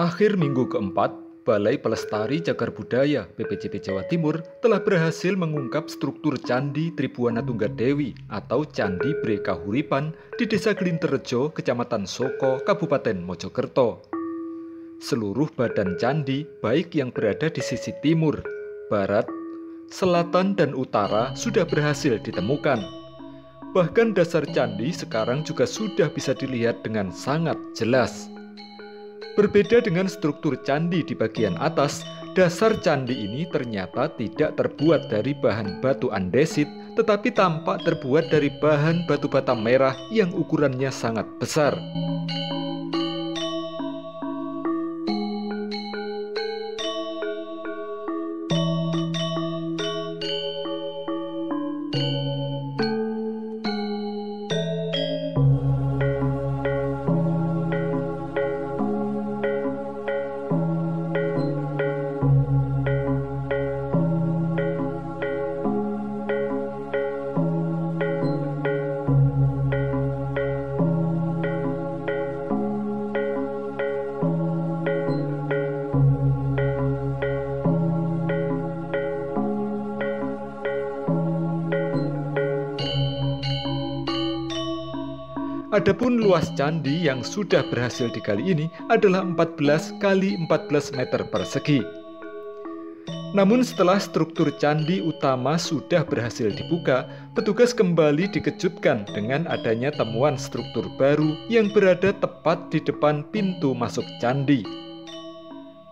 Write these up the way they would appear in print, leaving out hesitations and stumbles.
Akhir minggu keempat, Balai Pelestari Cagar Budaya BPCB Jawa Timur telah berhasil mengungkap struktur Candi Tribuana Tunggadewi atau Candi Bre Kahuripan di Desa Glinterjo, Kecamatan Soko, Kabupaten Mojokerto. Seluruh badan candi, baik yang berada di sisi timur, barat, selatan, dan utara sudah berhasil ditemukan. Bahkan dasar candi sekarang juga sudah bisa dilihat dengan sangat jelas. Berbeda dengan struktur candi di bagian atas, dasar candi ini ternyata tidak terbuat dari bahan batu andesit, tetapi tampak terbuat dari bahan batu bata merah yang ukurannya sangat besar. Adapun luas candi yang sudah berhasil digali ini adalah 14 kali 14 meter persegi. Namun setelah struktur candi utama sudah berhasil dibuka, petugas kembali dikejutkan dengan adanya temuan struktur baru yang berada tepat di depan pintu masuk candi.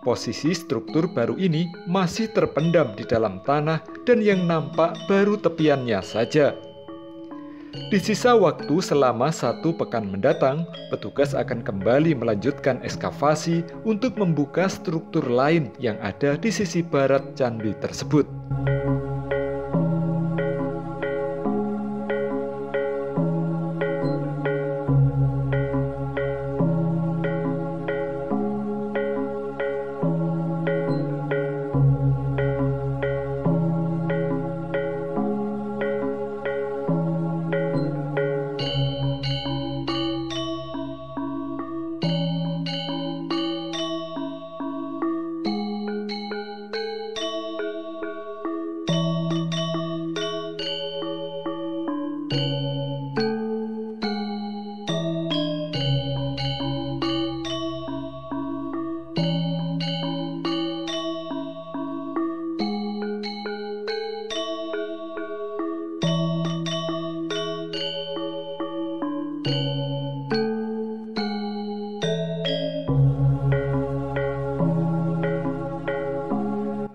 Posisi struktur baru ini masih terpendam di dalam tanah dan yang nampak baru tepiannya saja. Di sisa waktu selama 1 pekan mendatang, petugas akan kembali melanjutkan ekskavasi untuk membuka struktur lain yang ada di sisi barat candi tersebut.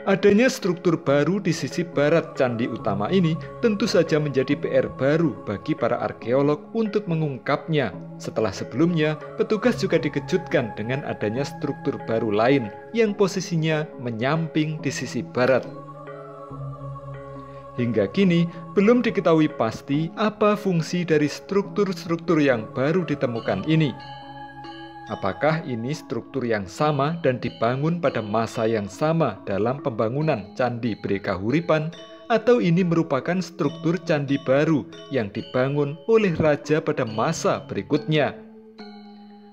Adanya struktur baru di sisi barat candi utama ini tentu saja menjadi PR baru bagi para arkeolog untuk mengungkapnya. Setelah sebelumnya, petugas juga dikejutkan dengan adanya struktur baru lain yang posisinya menyamping di sisi barat. Hingga kini, belum diketahui pasti apa fungsi dari struktur-struktur yang baru ditemukan ini. Apakah ini struktur yang sama dan dibangun pada masa yang sama dalam pembangunan Candi Bre Kahuripan, atau ini merupakan struktur candi baru yang dibangun oleh raja pada masa berikutnya?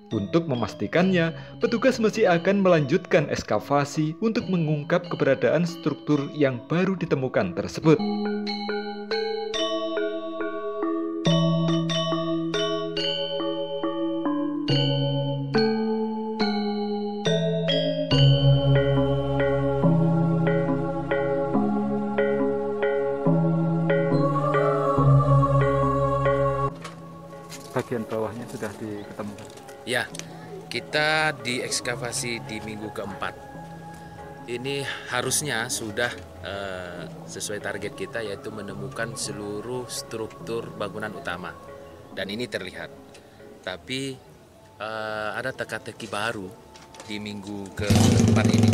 Untuk memastikannya, petugas masih akan melanjutkan ekskavasi untuk mengungkap keberadaan struktur yang baru ditemukan tersebut. Bagian bawahnya sudah diketemukan. Ya, kita diekskavasi di minggu keempat. Ini harusnya sudah sesuai target kita, yaitu menemukan seluruh struktur bangunan utama. Dan ini terlihat. Tapi ada teka-teki baru di minggu keempat ini.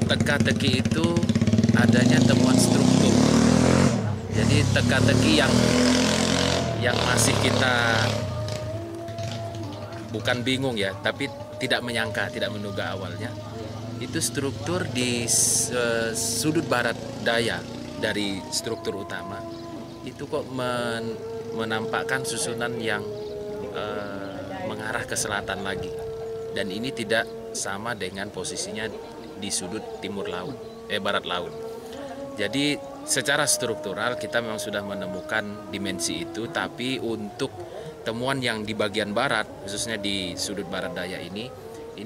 Teka-teki itu adanya temuan struktur. Jadi teka-teki yang masih kita bukan bingung ya, tapi tidak menyangka, tidak menduga awalnya, itu struktur di sudut barat daya dari struktur utama itu kok menampakkan susunan yang mengarah ke selatan lagi. Dan ini tidak sama dengan posisinya di sudut barat laut. Jadi secara struktural kita memang sudah menemukan dimensi itu, tapi untuk temuan yang di bagian barat, khususnya di sudut barat daya ini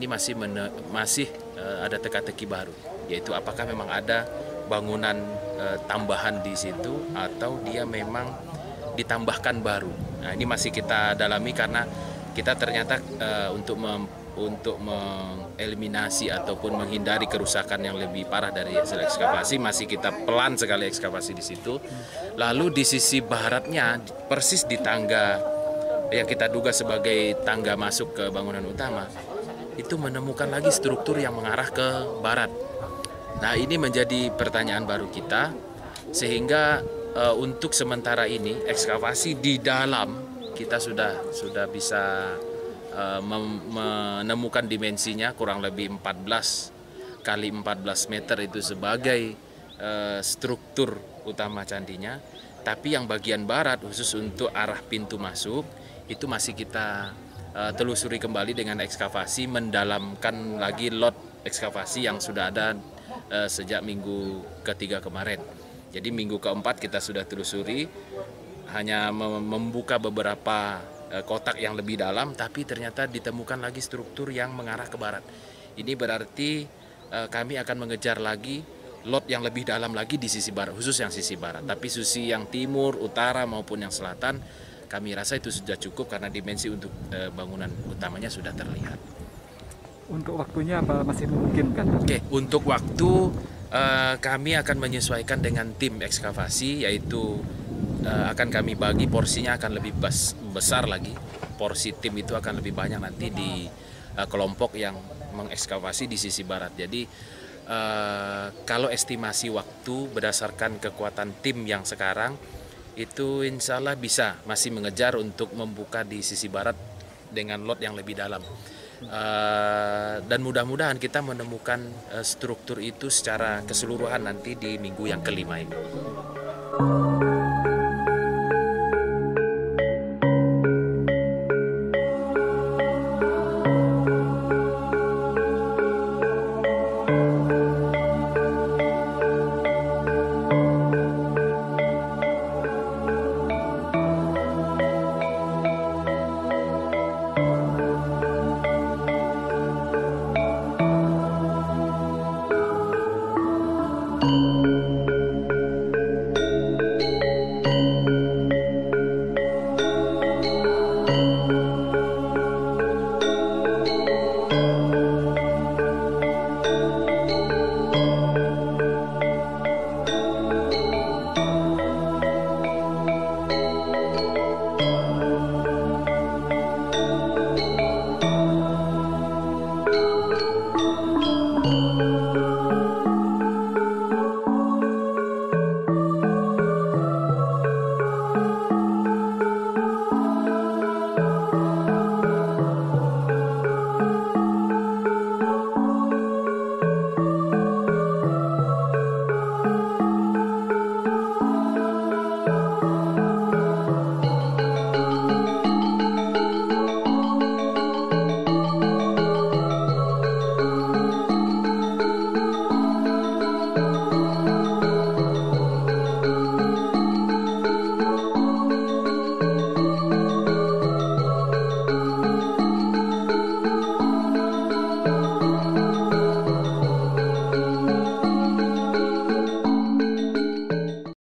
masih ada teka-teki baru, yaitu apakah memang ada bangunan tambahan di situ atau dia memang ditambahkan baru. Nah, ini masih kita dalami karena kita ternyata untuk mengeliminasi ataupun menghindari kerusakan yang lebih parah dari hasil ekskavasi, masih kita pelan sekali ekskavasi di situ. Lalu di sisi baratnya, persis di tangga yang kita duga sebagai tangga masuk ke bangunan utama, itu menemukan lagi struktur yang mengarah ke barat. Nah, ini menjadi pertanyaan baru kita, sehingga untuk sementara ini ekskavasi di dalam kita sudah bisa menemukan dimensinya kurang lebih 14 kali 14 meter itu sebagai struktur utama candinya. Tapi yang bagian barat khusus untuk arah pintu masuk itu masih kita telusuri kembali dengan ekskavasi, mendalamkan lagi lot ekskavasi yang sudah ada sejak minggu ketiga kemarin. Jadi minggu keempat kita sudah telusuri, hanya membuka beberapa kotak yang lebih dalam, tapi ternyata ditemukan lagi struktur yang mengarah ke barat. Ini berarti kami akan mengejar lagi lot yang lebih dalam lagi di sisi barat, khusus yang sisi barat. Tapi sisi yang timur, utara maupun yang selatan, kami rasa itu sudah cukup karena dimensi untuk bangunan utamanya sudah terlihat. Untuk waktunya apa masih memungkinkan? Oke, untuk waktu kami akan menyesuaikan dengan tim ekskavasi, yaitu akan kami bagi porsinya akan lebih besar lagi. Porsi tim itu akan lebih banyak nanti di kelompok yang mengekskavasi di sisi barat. Jadi kalau estimasi waktu berdasarkan kekuatan tim yang sekarang itu insya Allah masih mengejar untuk membuka di sisi barat dengan lot yang lebih dalam. Dan mudah-mudahan kita menemukan struktur itu secara keseluruhan nanti di minggu yang kelima ini.